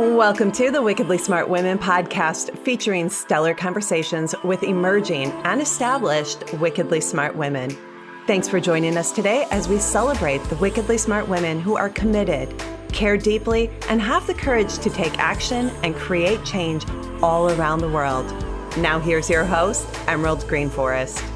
Welcome to the Wickedly Smart Women podcast, featuring stellar conversations with emerging and established wickedly smart women. Thanks for joining us today as we celebrate the wickedly smart women who are committed, care deeply, and have the courage to take action and create change all around the world. Now here's your host, Emerald Greenforest.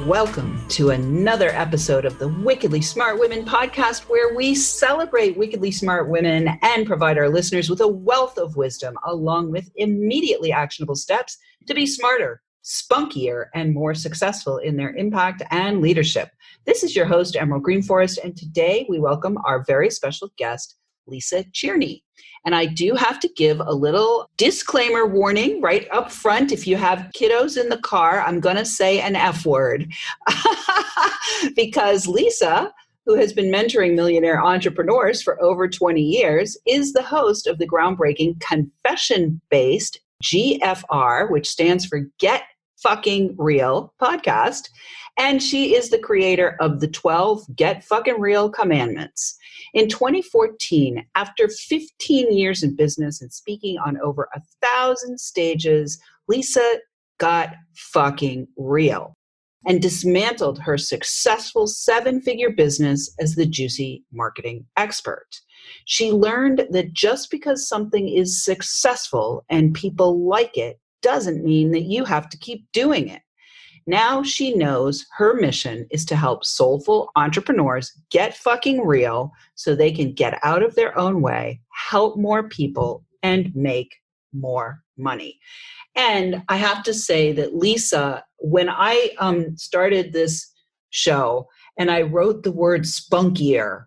Welcome to another episode of the Wickedly Smart Women podcast, where we celebrate wickedly smart women and provide our listeners with a wealth of wisdom, along with immediately actionable steps to be smarter, spunkier, and more successful in their impact and leadership. This is your host, Emerald Greenforest, and today we welcome our very special guest, Lisa Cherney. And I do have to give a little disclaimer warning right up front. If you have kiddos in the car, I'm going to say an F word because Lisa, who has been mentoring millionaire entrepreneurs for over 20 years, is the host of the groundbreaking confession-based GFR, which stands for Get Fucking Real podcast. And she is the creator of the 12 Get Fucking Real Commandments. In 2014, after 15 years in business and speaking on over 1,000 stages, Lisa got fucking real and dismantled her successful 7-figure business as the juicy marketing expert. She learned that just because something is successful and people like it doesn't mean that you have to keep doing it. Now she knows her mission is to help soulful entrepreneurs get fucking real so they can get out of their own way, help more people, and make more money. And I have to say that Lisa, when I started this show and I wrote the word spunkier,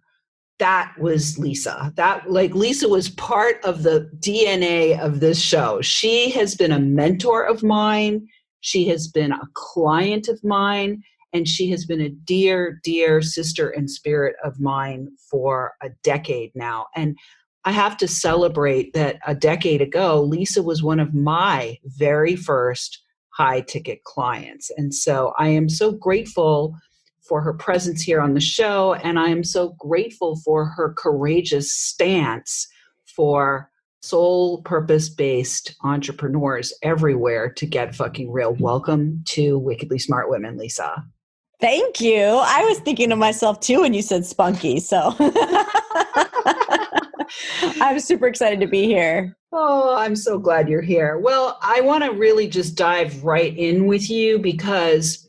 that was Lisa. Lisa was part of the DNA of this show. She has been a mentor of mine. She has been a client of mine, and she has been a dear, dear sister and spirit of mine for a decade now. And I have to celebrate that a decade ago, Lisa was one of my very first high-ticket clients. And so I am so grateful for her presence here on the show, and I am so grateful for her courageous stance for soul purpose-based entrepreneurs everywhere to get fucking real. Welcome to Wickedly Smart Women, Lisa. Thank you. I was thinking of myself too when you said spunky, so I'm super excited to be here. Oh, I'm so glad you're here. Well, I want to really just dive right in with you because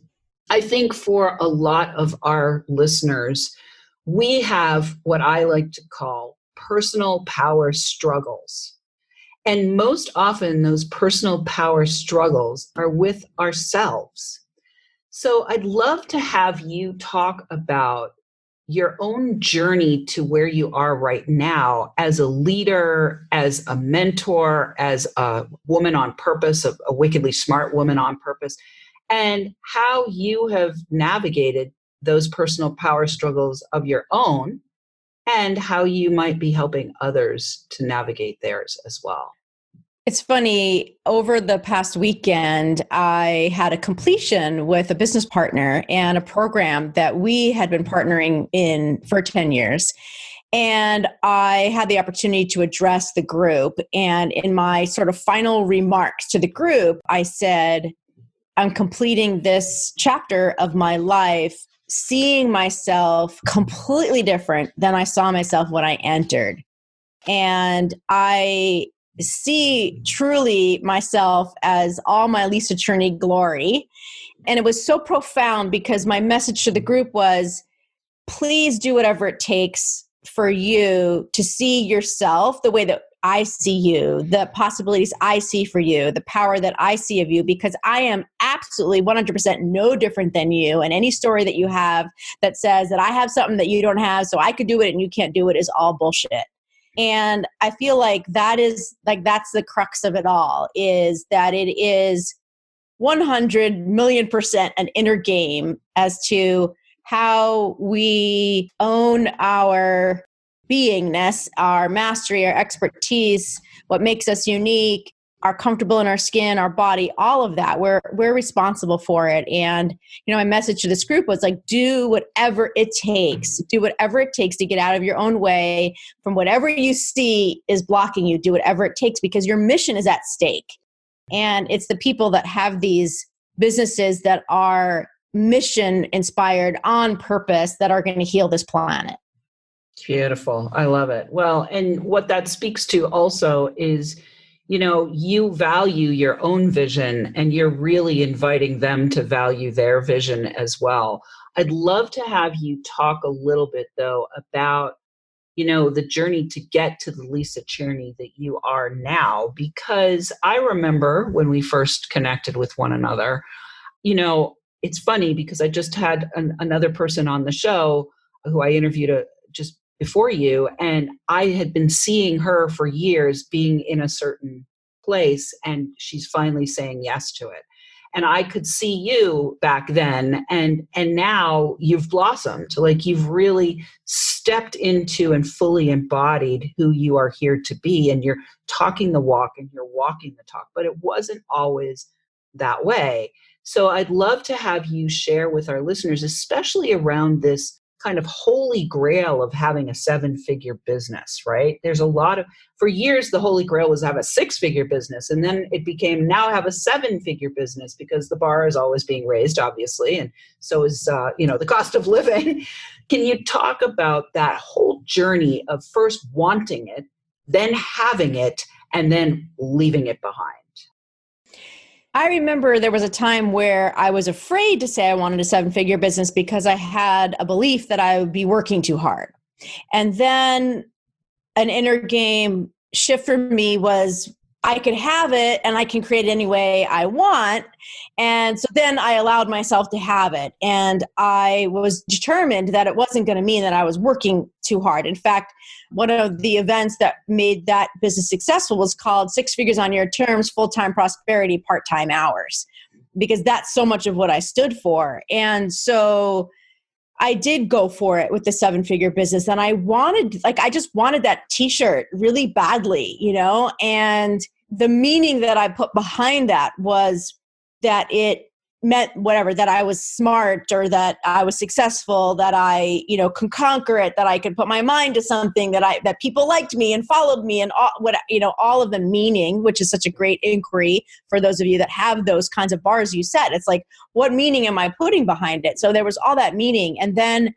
I think for a lot of our listeners, we have what I like to call personal power struggles. And most often those personal power struggles are with ourselves. So I'd love to have you talk about your own journey to where you are right now as a leader, as a mentor, as a woman on purpose, a wickedly smart woman on purpose, and how you have navigated those personal power struggles of your own, and how you might be helping others to navigate theirs as well. It's funny, over the past weekend, I had a completion with a business partner and a program that we had been partnering in for 10 years. And I had the opportunity to address the group. And in my sort of final remarks to the group, I said, I'm completing this chapter of my life, seeing myself completely different than I saw myself when I entered. And I see truly myself as all my Lisa Cherney glory. And it was so profound because my message to the group was, please do whatever it takes for you to see yourself the way that I see you, the possibilities I see for you, the power that I see of you, because I am absolutely 100% no different than you. And any story that you have that says that I have something that you don't have, so I could do it and you can't do it, is all bullshit. And I feel like that's the crux of it all, is that it is 100 million% an inner game as to how we own our beingness, our mastery, our expertise, what makes us unique, are comfortable in our skin, our body, all of that. We're responsible for it. And, my message to this group was like, do whatever it takes. Do whatever it takes to get out of your own way from whatever you see is blocking you. Do whatever it takes because your mission is at stake. And it's the people that have these businesses that are mission inspired on purpose that are going to heal this planet. Beautiful. I love it. Well, and what that speaks to also is, you value your own vision and you're really inviting them to value their vision as well. I'd love to have you talk a little bit though about, the journey to get to the Lisa Cherney that you are now, because I remember when we first connected with one another, it's funny because I just had another person on the show who I interviewed just before you, and I had been seeing her for years being in a certain place, and she's finally saying yes to it. And I could see you back then, and now you've blossomed. Like you've really stepped into and fully embodied who you are here to be, and you're talking the walk and you're walking the talk, but it wasn't always that way. So I'd love to have you share with our listeners, especially around this kind of holy grail of having a 7-figure business, right? There's for years, the holy grail was have a 6-figure business. And then it became now have a 7-figure business because the bar is always being raised, obviously. And so is, the cost of living. Can you talk about that whole journey of first wanting it, then having it, and then leaving it behind? I remember there was a time where I was afraid to say I wanted a 7-figure business because I had a belief that I would be working too hard. And then an inner game shift for me was I could have it and I can create it any way I want. And so then I allowed myself to have it. And I was determined that it wasn't going to mean that I was working too hard. In fact, one of the events that made that business successful was called 6 Figures on Your Terms, Full-Time Prosperity, Part-Time Hours, because that's so much of what I stood for. And so I did go for it with the 7-figure business. And I just wanted that t-shirt really badly, and the meaning that I put behind that was that it meant whatever, that I was smart or that I was successful, that I, can conquer it, that I could put my mind to something, that people liked me and followed me, and all of the meaning, which is such a great inquiry for those of you that have those kinds of bars you set. It's like, what meaning am I putting behind it? So there was all that meaning. And then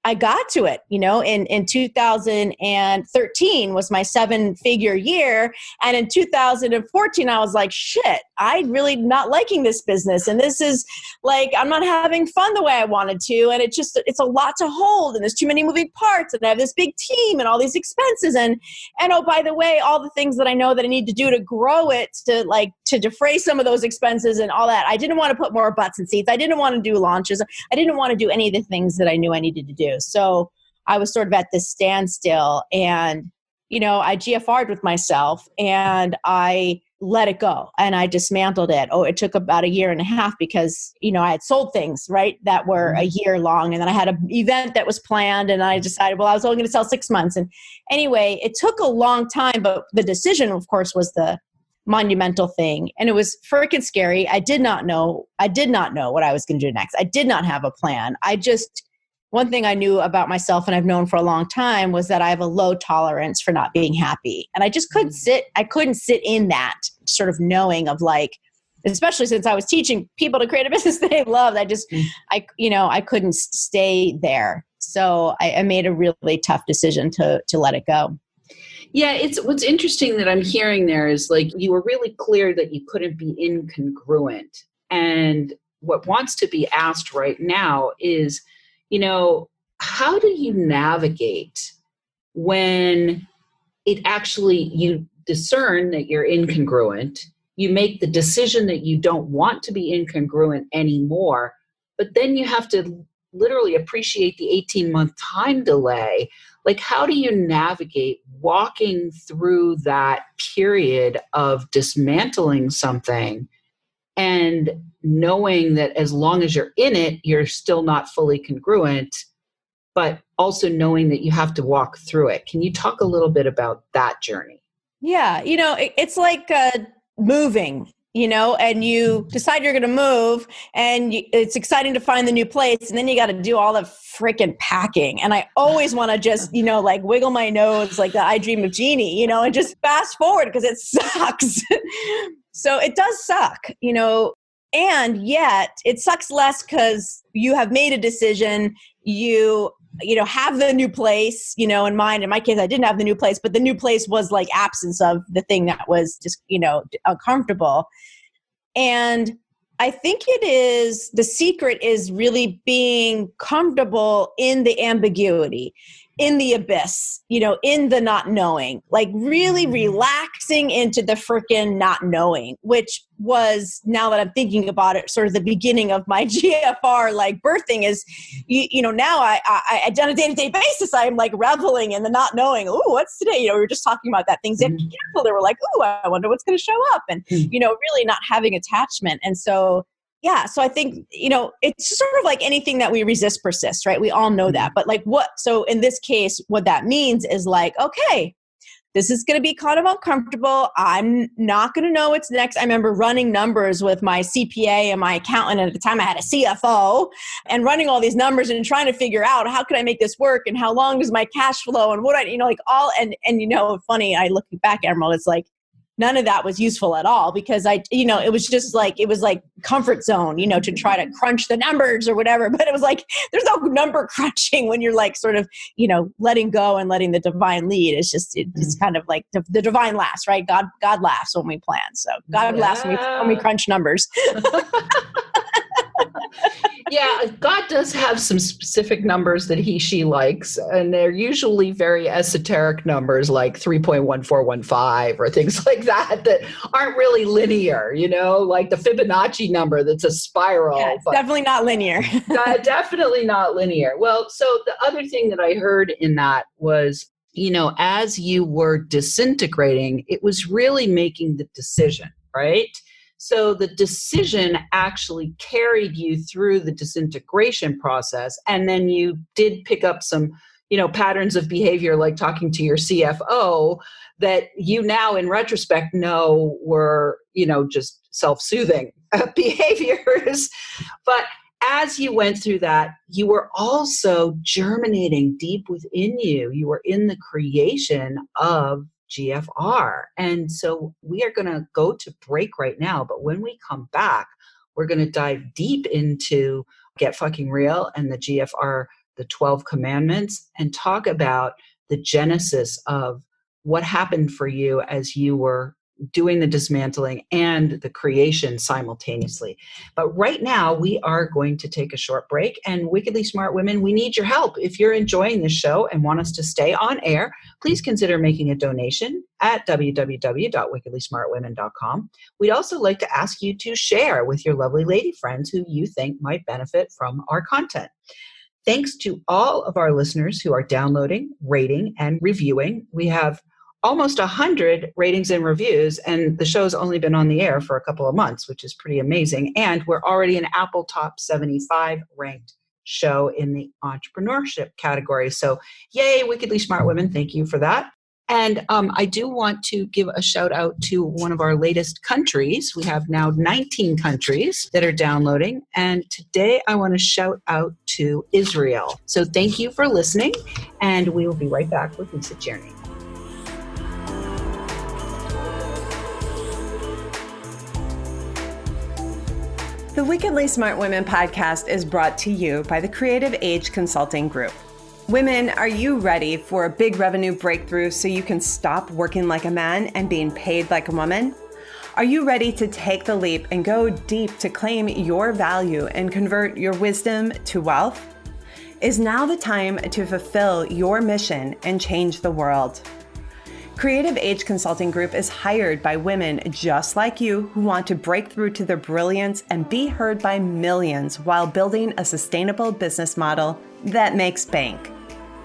I got to it, in 2013 was my 7-figure year. And in 2014, I was like, shit, I'm really not liking this business. And this is like, I'm not having fun the way I wanted to. And it's a lot to hold. And there's too many moving parts. And I have this big team and all these expenses. And oh, by the way, all the things that I know that I need to do to grow it, to defray some of those expenses and all that. I didn't want to put more butts in seats. I didn't want to do launches. I didn't want to do any of the things that I knew I needed to do. So I was sort of at this standstill, and, I GFR'd with myself and I let it go and I dismantled it. Oh, it took about 1.5 years because, I had sold things, right, that were a year long. And then I had an event that was planned and I decided, well, I was only going to sell 6 months. And anyway, it took a long time, but the decision, of course, was the monumental thing. And it was freaking scary. I did not know what I was going to do next. I did not have a plan. One thing I knew about myself, and I've known for a long time, was that I have a low tolerance for not being happy. And I just couldn't sit in that sort of knowing of like, especially since I was teaching people to create a business they loved. I couldn't stay there. So I made a really tough decision to let it go. Yeah, what's interesting that I'm hearing there is like you were really clear that you couldn't be incongruent. And what wants to be asked right now is, how do you navigate when it actually, you discern that you're incongruent, you make the decision that you don't want to be incongruent anymore, but then you have to literally appreciate the 18-month time delay. Like, how do you navigate walking through that period of dismantling something and knowing that as long as you're in it, you're still not fully congruent, but also knowing that you have to walk through it? Can you talk a little bit about that journey? Yeah. It's like moving, and you decide you're going to move, and it's exciting to find the new place. And then you got to do all the freaking packing. And I always want to just, like wiggle my nose like the I Dream of Jeannie, and just fast forward because it sucks. So it does suck, and yet it sucks less because you have made a decision. You have the new place, in mind. In my case, I didn't have the new place, but the new place was like absence of the thing that was just, uncomfortable. And I think the secret is really being comfortable in the ambiguity, in the abyss, in the not knowing, like really relaxing into the freaking not knowing, which was, now that I'm thinking about it, sort of the beginning of my GFR like birthing is, now I on a day-to-day basis, I'm like reveling in the not knowing. Ooh, what's today? We were just talking about that. Things get careful. They were like, ooh, I wonder what's going to show up. And, really not having attachment. And so, yeah. So I think, it's sort of like anything that we resist persists, right? We all know that. But like so in this case, what that means is like, okay, this is going to be kind of uncomfortable. I'm not going to know what's next. I remember running numbers with my CPA and my accountant. And at the time I had a CFO, and running all these numbers and trying to figure out how can I make this work and how long is my cash flow and what funny, I look back, Emerald, it's like, none of that was useful at all because it was like comfort zone, to try to crunch the numbers or whatever. But it was like, there's no number crunching when you're like sort of, letting go and letting the divine lead. It's just, it's kind of like the divine laughs, right? God laughs when we plan. So God laughs when we crunch numbers. Yeah, God does have some specific numbers that she likes, and they're usually very esoteric numbers like 3.1415 or things like that aren't really linear, like the Fibonacci number that's a spiral. Yeah, it's definitely not linear. Definitely not linear. Well, so the other thing that I heard in that was, as you were disintegrating, it was really making the decision, right? So the decision actually carried you through the disintegration process. And then you did pick up some, patterns of behavior, like talking to your CFO that you now in retrospect know were, just self-soothing behaviors. But as you went through that, you were also germinating deep within you. You were in the creation of GFR. And so we are going to go to break right now. But when we come back, we're going to dive deep into Get Fucking Real and the GFR, the 12 Commandments, and talk about the genesis of what happened for you as you were doing the dismantling and the creation simultaneously. But right now we are going to take a short break, and Wickedly Smart Women, we need your help. If you're enjoying this show and want us to stay on air, please consider making a donation at www.wickedlysmartwomen.com. We'd also like to ask you to share with your lovely lady friends who you think might benefit from our content. Thanks to all of our listeners who are downloading, rating, and reviewing. We have almost 100 ratings and reviews, and the show's only been on the air for a couple of months, which is pretty amazing. And we're already an Apple Top 75 ranked show in the entrepreneurship category. So yay, Wickedly Smart Women. Thank you for that. And I do want to give a shout out to one of our latest countries. We have now 19 countries that are downloading. And today I want to shout out to Israel. So thank you for listening. And we will be right back with Lisa Cherney. The Wickedly Smart Women podcast is brought to you by the Creative Age Consulting Group. Women, are you ready for a big revenue breakthrough so you can stop working like a man and being paid like a woman? Are you ready to take the leap and go deep to claim your value and convert your wisdom to wealth? Is now the time to fulfill your mission and change the world? Creative Age Consulting Group is hired by women just like you who want to break through to their brilliance and be heard by millions while building a sustainable business model that makes bank.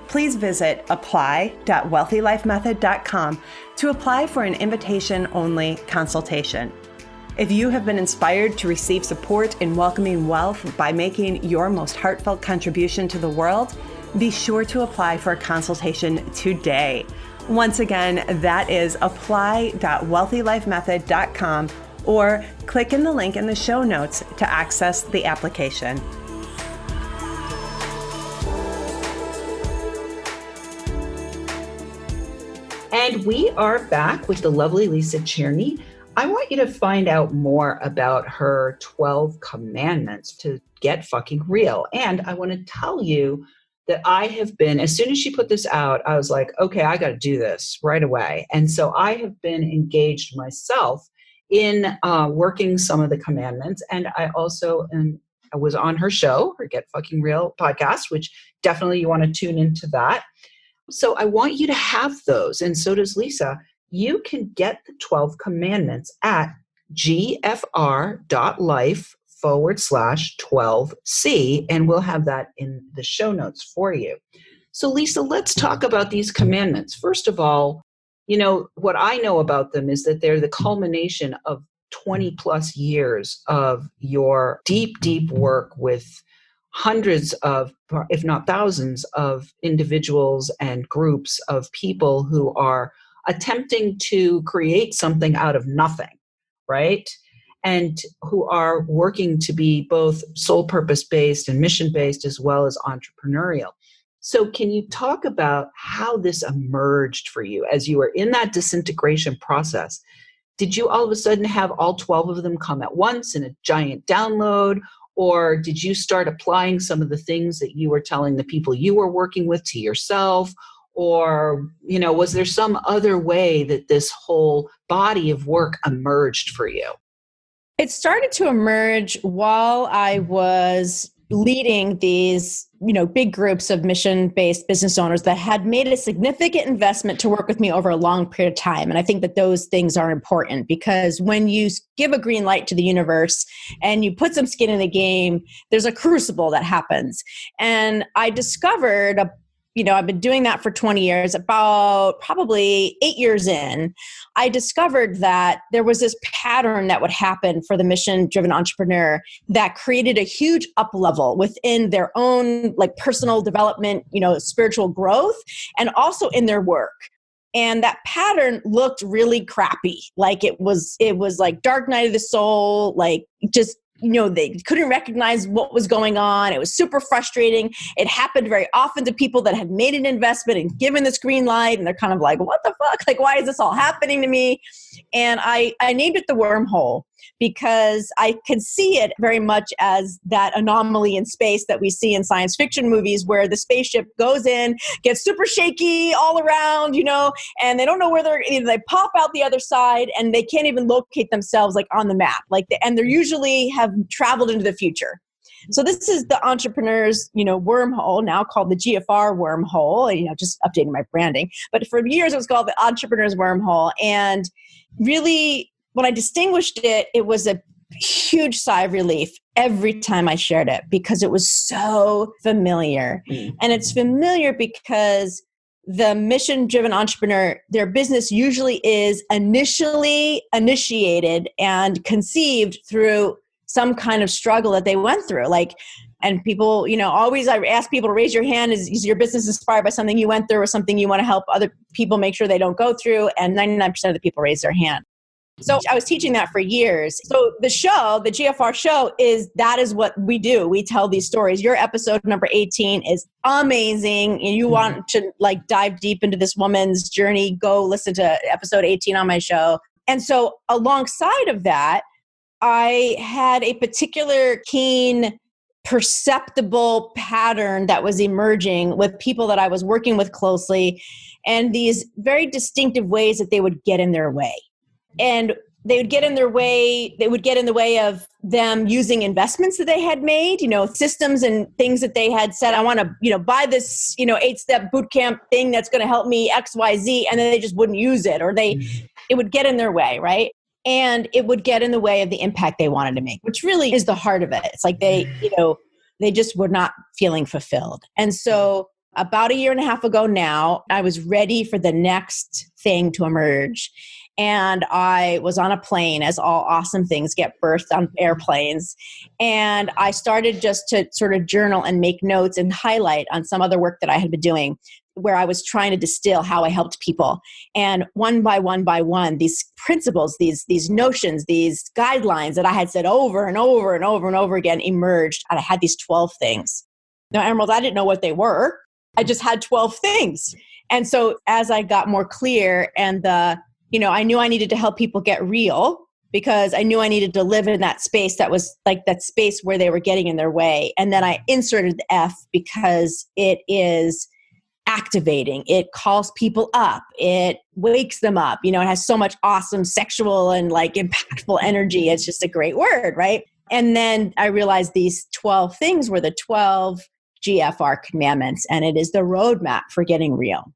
Please visit apply.wealthylifemethod.com to apply for an invitation-only consultation. If you have been inspired to receive support in welcoming wealth by making your most heartfelt contribution to the world, be sure to apply for a consultation today. Once again, that is apply.wealthylifemethod.com, or click in the link in the show notes to access the application. And we are back with the lovely Lisa Cherney. I want you to find out more about her 12 commandments to get fucking real. And I want to tell you that I have been, as soon as she put this out, I was like, okay, I got to do this right away. And so I have been engaged myself in working some of the commandments. And I also I was on her show, her Get Fucking Real podcast, which definitely you want to tune into that. So I want you to have those. And so does Lisa. You can get the 12 commandments at gfr.life/12C, and we'll have that in the show notes for you. So Lisa, let's talk about these commandments. First of all, you know, what I know about them is that they're the culmination of 20 plus years of your deep, deep work with hundreds of, if not thousands of individuals and groups of people who are attempting to create something out of nothing, right? And who are working to be both soul purpose based and mission based as well as entrepreneurial. So can you talk about how this emerged for you as you were in that disintegration process? Did you all of a sudden have all 12 of them come at once in a giant download? Or did you start applying some of the things that you were telling the people you were working with to yourself? Or, you know, was there some other way that this whole body of work emerged for you? It started to emerge while I was leading these, you know, big groups of mission-based business owners that had made a significant investment to work with me over a long period of time. And I think that those things are important because when you give a green light to the universe and you put some skin in the game, there's a crucible that happens. And I discovered I've been doing that for 20 years, about probably 8 years in, I discovered that there was this pattern that would happen for the mission-driven entrepreneur that created a huge up level within their own like personal development, spiritual growth, and also in their work. And that pattern looked really crappy. Like it was like dark night of the soul, like just they couldn't recognize what was going on. It was super frustrating. It happened very often to people that had made an investment and given this green light. And they're kind of like, what the fuck? Like, why is this all happening to me? And I named it the Wormhole because I could see it very much as that anomaly in space that we see in science fiction movies where the spaceship goes in, gets super shaky all around, and they don't know where they pop out the other side and they can't even locate themselves like on the map. And they usually have traveled into the future. So this is the entrepreneur's, wormhole, now called the GFR Wormhole, just updating my branding. But for years it was called the entrepreneur's wormhole. And really, when I distinguished it, it was a huge sigh of relief every time I shared it because it was so familiar. And it's familiar because the mission-driven entrepreneur, their business usually is initially initiated and conceived through some kind of struggle that they went through. And people, always I ask people to raise your hand. Is your business inspired by something you went through or something you want to help other people make sure they don't go through? And 99% of the people raise their hand. So I was teaching that for years. So the show, the GFR show, is what we do. We tell these stories. Your episode number 18 is amazing. And you want to dive deep into this woman's journey, go listen to episode 18 on my show. And so alongside of that, I had a particular keen, perceptible pattern that was emerging with people that I was working with closely, and these very distinctive ways that they would get in their way. And they would get in their way, of them using investments that they had made, systems and things that they had said, I want to, buy this, 8-step boot camp thing that's going to help me X, Y, Z. And then they just wouldn't use it, or it would get in their way. Right. And it would get in the way of the impact they wanted to make, which really is the heart of it. It's like they just were not feeling fulfilled. And so about 1.5 years ago now, I was ready for the next thing to emerge. And I was on a plane, as all awesome things get birthed on airplanes. And I started just to sort of journal and make notes and highlight on some other work that I had been doing. where I was trying to distill how I helped people. And one by one, these principles, these notions, these guidelines that I had said over and over and over and over again emerged. And I had these 12 things. Now, Emerald, I didn't know what they were. I just had 12 things. And so as I got more clear and I knew I needed to help people get real, because I knew I needed to live in that space that was like that space where they were getting in their way. And then I inserted the F because it is activating. It calls people up. It wakes them up. It has so much awesome sexual and like impactful energy. It's just a great word, right? And then I realized these 12 things were the 12 GFR Commandments, and it is the roadmap for getting real.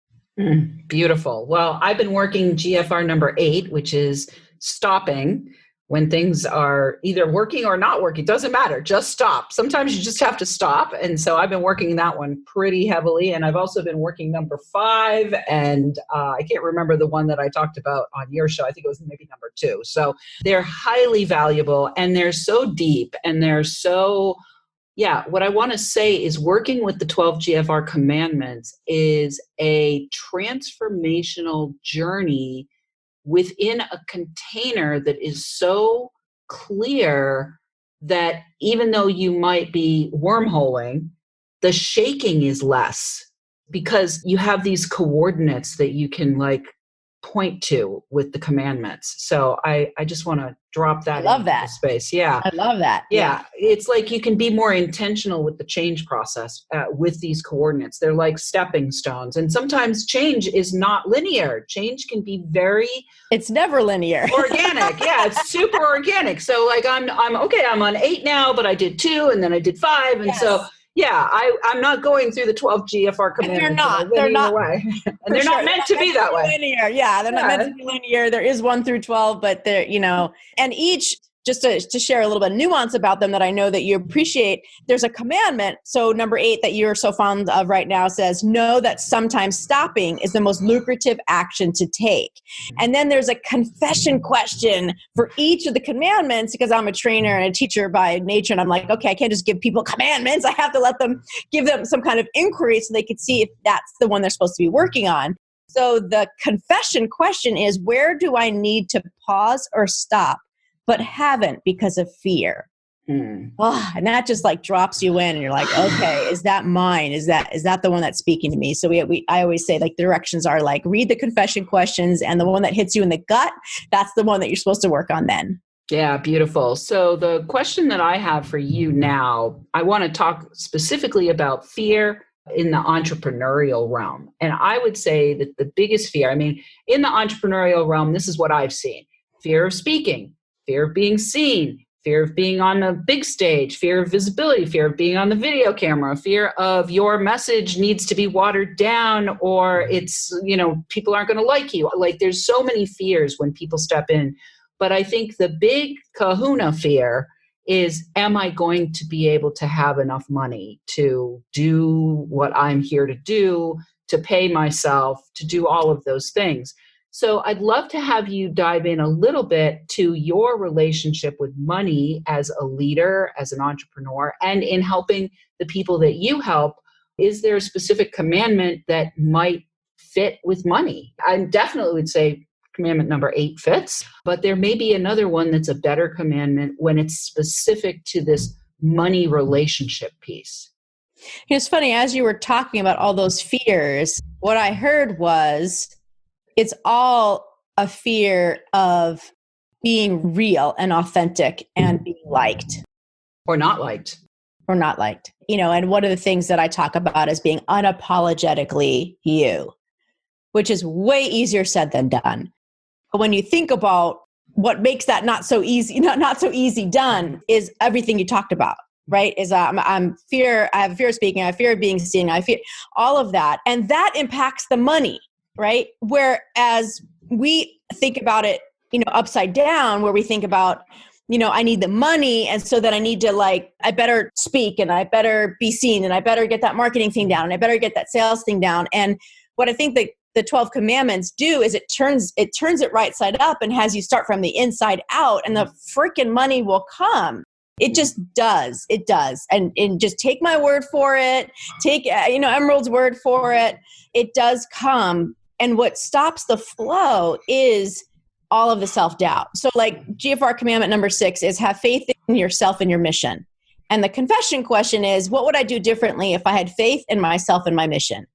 Beautiful. Well, I've been working GFR number 8, which is stopping when things are either working or not working. It doesn't matter. Just stop. Sometimes you just have to stop. And so I've been working that one pretty heavily. And I've also been working number 5. And I can't remember the one that I talked about on your show. I think it was maybe number 2. So they're highly valuable and they're so deep and they're so... Yeah, what I want to say is working with the 12 GFR Commandments is a transformational journey within a container that is so clear that even though you might be wormholing, the shaking is less because you have these coordinates that you can like point to with the commandments. So I just want to drop that into the space. Yeah. I love that. Yeah. It's like you can be more intentional with the change process with these coordinates. They're like stepping stones. And sometimes change is not linear. Change can be it's never linear. Organic. Yeah. It's super organic. So like I'm okay. I'm on 8 now, but I did 2 and then I did 5. And so yeah, I'm not going through the 12 GFR commandments. They're not. Way. And they're not meant to be that way. Linear. Yeah, they're not meant to be linear. There is 1 through 12, but they're, and each, just to share a little bit of nuance about them that I know that you appreciate, there's a commandment. So number 8 that you're so fond of right now says, know that sometimes stopping is the most lucrative action to take. And then there's a confession question for each of the commandments, because I'm a trainer and a teacher by nature. And I'm like, okay, I can't just give people commandments. I have to give them some kind of inquiry so they can see if that's the one they're supposed to be working on. So the confession question is, where do I need to pause or stop, but haven't because of fear? Oh, and that just like drops you in and you're like, okay, is that mine? Is that the one that's speaking to me? So I always say like the directions are like, read the confession questions, and the one that hits you in the gut, that's the one that you're supposed to work on then. Yeah, beautiful. So the question that I have for you now, I want to talk specifically about fear in the entrepreneurial realm. And I would say that the biggest fear, in the entrepreneurial realm, this is what I've seen: fear of speaking, fear of being seen, fear of being on the big stage, fear of visibility, fear of being on the video camera, fear of your message needs to be watered down, or it's, people aren't going to like you. Like there's so many fears when people step in. But I think the big kahuna fear is, am I going to be able to have enough money to do what I'm here to do, to pay myself, to do all of those things? So I'd love to have you dive in a little bit to your relationship with money as a leader, as an entrepreneur, and in helping the people that you help. Is there a specific commandment that might fit with money? I definitely would say commandment number 8 fits, but there may be another one that's a better commandment when it's specific to this money relationship piece. It's funny, as you were talking about all those fears, what I heard was, it's all a fear of being real and authentic and being liked. Or not liked. And one of the things that I talk about is being unapologetically you, which is way easier said than done. But when you think about what makes that not so easy done, is everything you talked about, right? Is I have fear of speaking, I have fear of being seen, I fear all of that. And that impacts the money, right? Whereas we think about it, upside down, where we think about, I need the money. And so that I need to I better speak, and I better be seen, and I better get that marketing thing down, and I better get that sales thing down. And what I think that the 12 commandments do is it turns it right side up and has you start from the inside out, and the freaking money will come. It just does. It does. And just take my word for it. Take, Emerald's word for it. It does come. And what stops the flow is all of the self-doubt. So like GFR Commandment number 6 is have faith in yourself and your mission. And the confession question is, what would I do differently if I had faith in myself and my mission?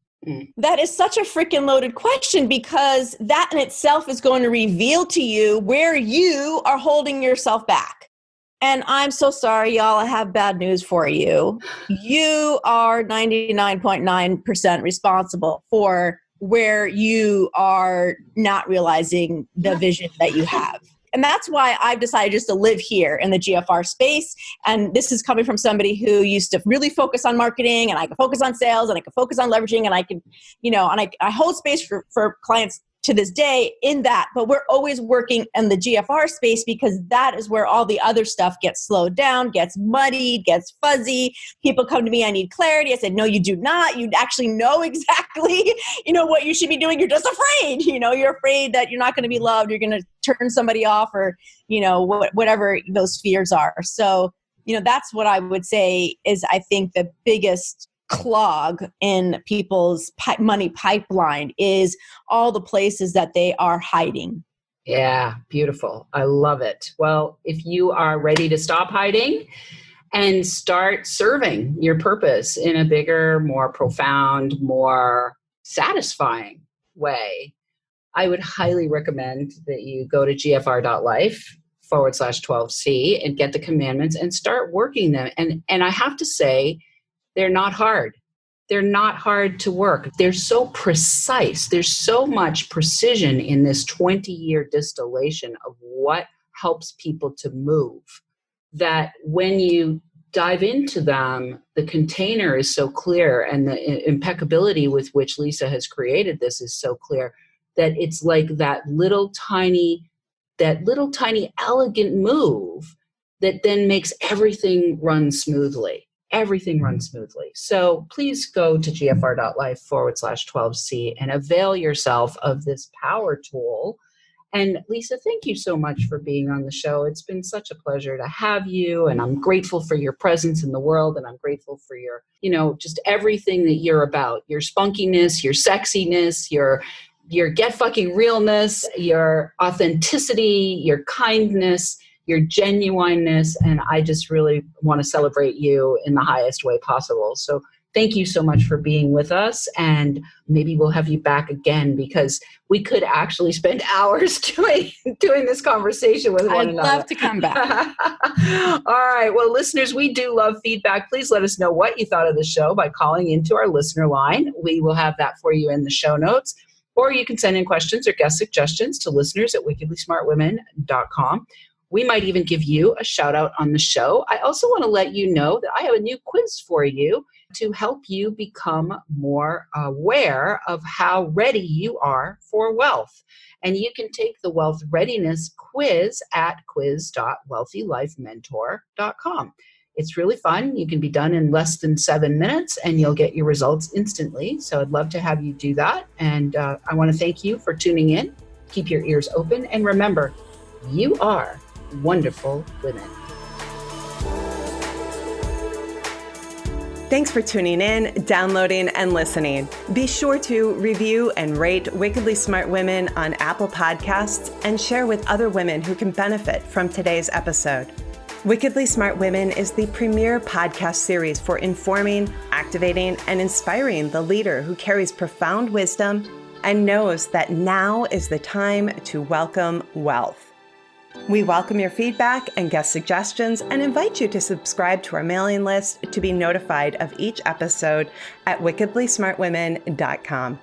That is such a freaking loaded question, because that in itself is going to reveal to you where you are holding yourself back. And I'm so sorry, y'all, I have bad news for you. You are 99.9% responsible for where you are not realizing the vision that you have. And that's why I've decided just to live here in the GFR space. And this is coming from somebody who used to really focus on marketing, and I can focus on sales, and I can focus on leveraging, and I can, and I hold space for clients to this day in that. But we're always working in the GFR space, because that is where all the other stuff gets slowed down, gets muddied, gets fuzzy. People come to me, I need clarity. I said, no, you do not. You actually know exactly, what you should be doing. You're just afraid. You're afraid that you're not going to be loved. You're going to turn somebody off, or, whatever those fears are. So, that's what I would say is, I think, the biggest clog in people's money pipeline is all the places that they are hiding. Yeah, beautiful. I love it. Well, if you are ready to stop hiding and start serving your purpose in a bigger, more profound, more satisfying way, I would highly recommend that you go to gfr.life/12C and get the commandments and start working them. And I have to say, they're not hard. They're not hard to work. They're so precise. There's so much precision in this 20-year distillation of what helps people to move, that when you dive into them, the container is so clear, and the impeccability with which Lisa has created this is so clear, that it's like that little tiny elegant move that then makes everything run smoothly. So please go to gfr.life/12C and avail yourself of this power tool. And Lisa, thank you so much for being on the show. It's been such a pleasure to have you. And I'm grateful for your presence in the world. And I'm grateful for your, just everything that you're about, your spunkiness, your sexiness, your get fucking realness, your authenticity, your kindness, your genuineness, and I just really want to celebrate you in the highest way possible. So thank you so much for being with us, and maybe we'll have you back again, because we could actually spend hours doing this conversation with one another. I'd love to come back. All right. Well, listeners, we do love feedback. Please let us know what you thought of the show by calling into our listener line. We will have that for you in the show notes. Or you can send in questions or guest suggestions to listeners@wickedlysmartwomen.com. We might even give you a shout out on the show. I also want to let you know that I have a new quiz for you to help you become more aware of how ready you are for wealth. And you can take the Wealth Readiness quiz at quiz.wealthylifementor.com. It's really fun. You can be done in less than 7 minutes, and you'll get your results instantly. So I'd love to have you do that. And I want to thank you for tuning in. Keep your ears open. And remember, you are wonderful women. Thanks for tuning in, downloading, and listening. Be sure to review and rate Wickedly Smart Women on Apple Podcasts and share with other women who can benefit from today's episode. Wickedly Smart Women is the premier podcast series for informing, activating, and inspiring the leader who carries profound wisdom and knows that now is the time to welcome wealth. We welcome your feedback and guest suggestions and invite you to subscribe to our mailing list to be notified of each episode at wickedlysmartwomen.com.